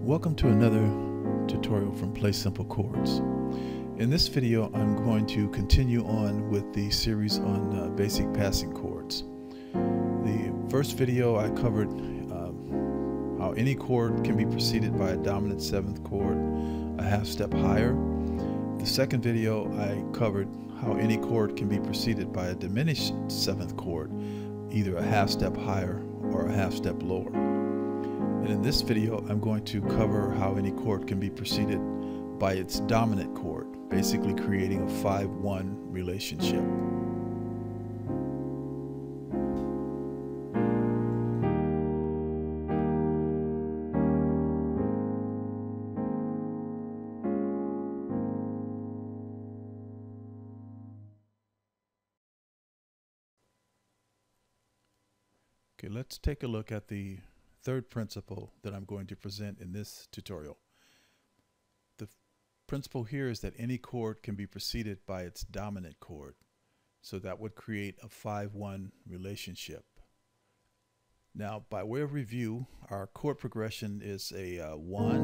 Welcome to another tutorial from Play Simple Chords. In this video I'm going to continue on with the series on basic passing chords. The first video I covered how any chord can be preceded by a dominant seventh chord a half step higher. The second video I covered how any chord can be preceded by a diminished seventh chord, either a half step higher or a half step lower. And in this video I'm going to cover how any chord can be preceded by its dominant chord, basically creating a 5-1 relationship. Okay, let's take a look at the third principle that I'm going to present in this tutorial. The principle here is that any chord can be preceded by its dominant chord. So that would create a 5-1 relationship. Now, by way of review, our chord progression is a 1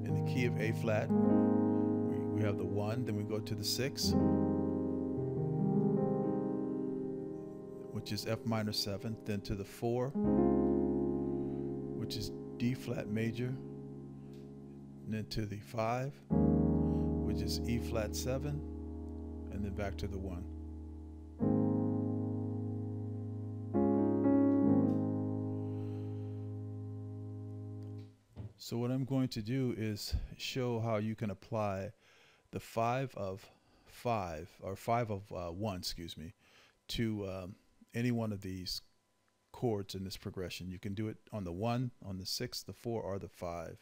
in the key of A flat. We have the 1, then we go to the 6, which is F minor 7, then to the 4, which is D flat major, and then to the 5, which is E flat 7, and then back to the 1. So what I'm going to do is show how you can apply the 5 of 5, or 5 of 1, excuse me, to any one of these chords in this progression. You can do it on the 1, on the 6, the 4, or the 5.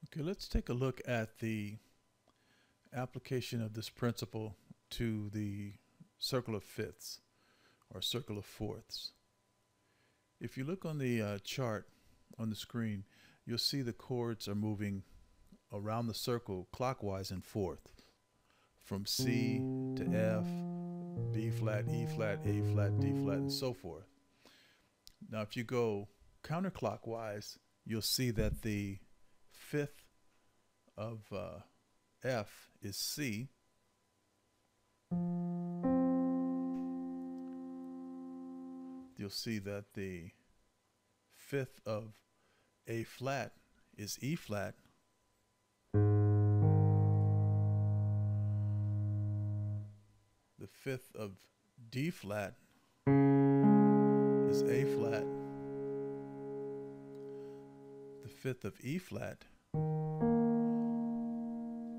Okay, let's take a look at the application of this principle to the circle of fifths or circle of fourths. If you look on the chart on the screen, you'll see the chords are moving around the circle clockwise and forth, from C to F, B flat, E flat, A flat, D flat, and so forth. Now if you go counterclockwise, you'll see that the fifth of F is C. You'll see that the fifth of A flat is E flat. The fifth of D flat is A flat. The fifth of E flat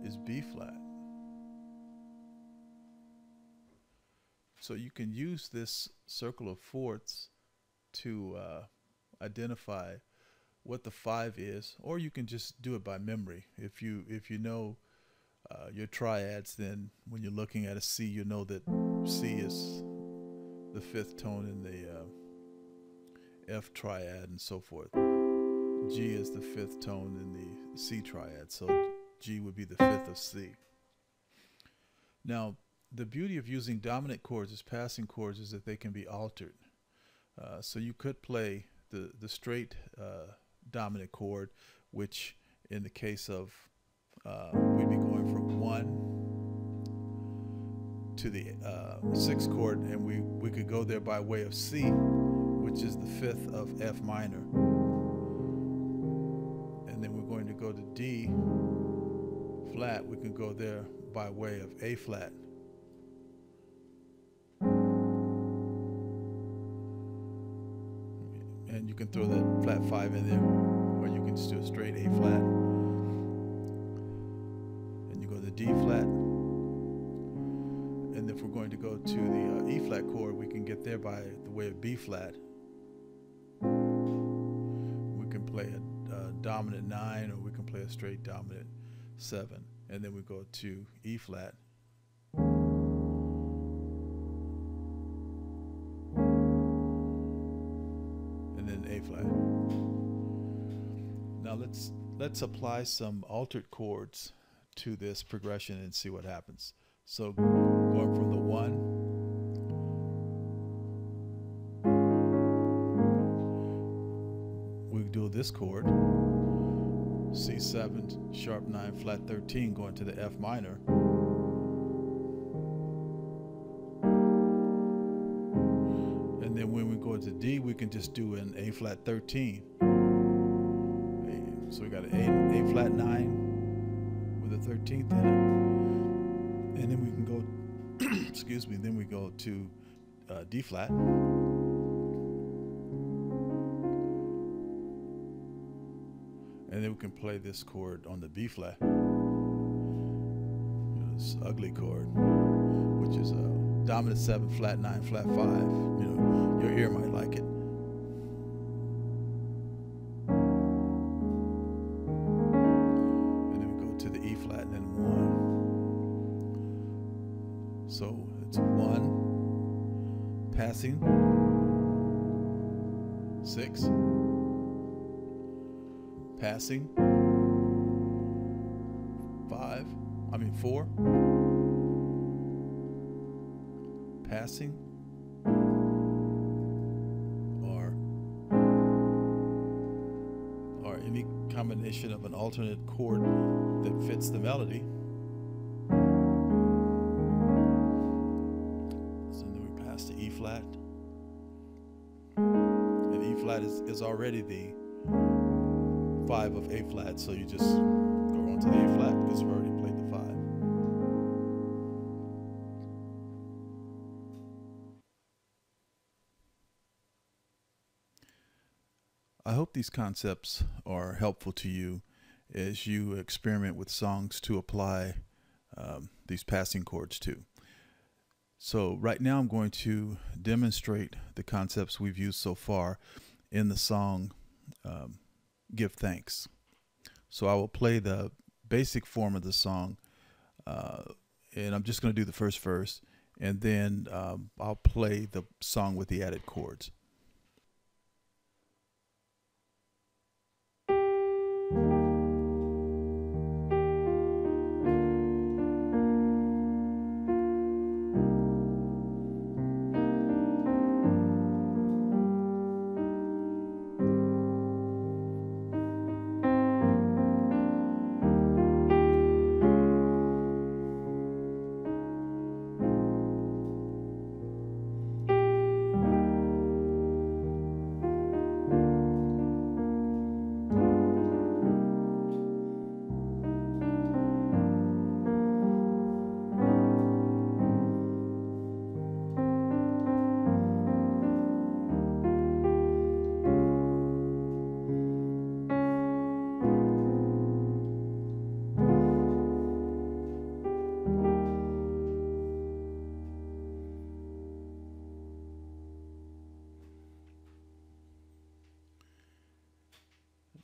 is B flat. So you can use this circle of fourths to identify what the 5 is, or you can just do it by memory. If you know your triads, then when you're looking at a C, you know that C is the fifth tone in the F triad and so forth. G is the fifth tone in the C triad, so G would be the fifth of C. Now, the beauty of using dominant chords as passing chords is that they can be altered. So you could play the straight dominant chord, which in the case of we'd be going from 1 to the 6th chord, and we could go there by way of C, which is the fifth of F minor, and then we're going to go to D flat. We can go there by way of A flat. And you can throw that flat 5 in there, or you can just do a straight A flat. And you go to D flat. And if we're going to go to the E flat chord, we can get there by the way of B flat. We can play a dominant 9, or we can play a straight dominant 7. And then we go to E flat. A flat. Now let's apply some altered chords to this progression and see what happens. So going from the 1 we do this chord, C7, sharp 9, flat 13, going to the F minor. And then when we go to D, we can just do an A flat 13. So we got an A flat 9 with a 13th in it. And then we can go, excuse me, then we go to D flat. And then we can play this chord on the B flat. This ugly chord, which is a dominant 7, flat 9, flat 5. Your ear might like it. And then we go to the E flat and then 1. So it's 1, passing, 6, passing, 4, passing, or any combination of an alternate chord that fits the melody. So then we pass to E flat, and E flat is already the 5 of A flat, so you just go on to the A flat because we've already played the 5. I hope these concepts are helpful to you as you experiment with songs to apply these passing chords to. So right now I'm going to demonstrate the concepts we've used so far in the song Give Thanks. So I will play the basic form of the song, and I'm just going to do the first verse, and then I'll play the song with the added chords.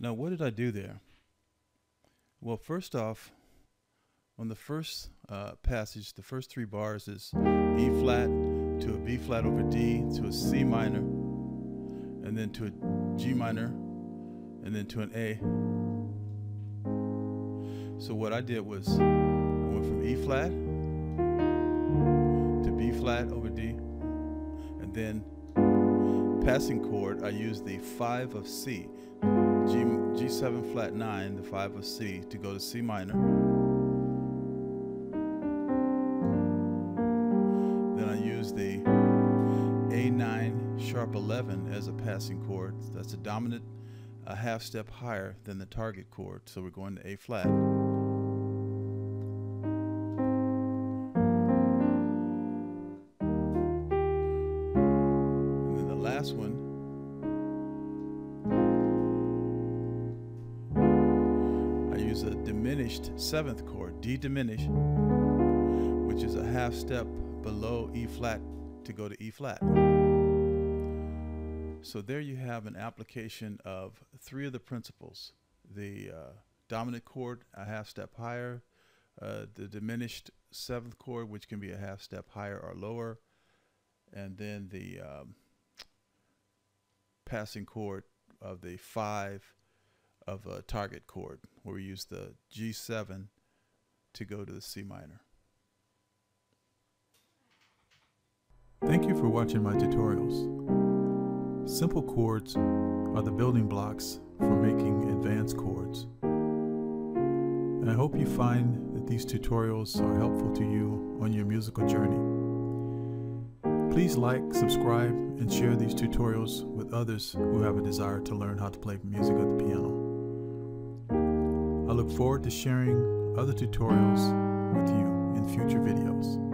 Now, what did I do there? Well, first off, on the first passage, the first 3 bars is E flat to a B flat over D to a C minor, and then to a G minor, and then to an A. So what I did was I went from E flat to B flat over D, and then passing chord, I used the 5 of C. G7 flat 9, the 5 of C, to go to C minor. Then I use the A9 sharp 11 as a passing chord. That's a dominant, a half step higher than the target chord. So we're going to A flat. And then the last one, a diminished 7th chord, D diminished, which is a half step below E flat to go to E flat. So there you have an application of 3 of the principles: the dominant chord a half step higher, the diminished 7th chord, which can be a half step higher or lower, and then the passing chord of the 5 of a target chord, where we use the G7 to go to the C minor. Thank you for watching my tutorials. Simple chords are the building blocks for making advanced chords. And I hope you find that these tutorials are helpful to you on your musical journey. Please like, subscribe, and share these tutorials with others who have a desire to learn how to play music of the piano. I look forward to sharing other tutorials with you in future videos.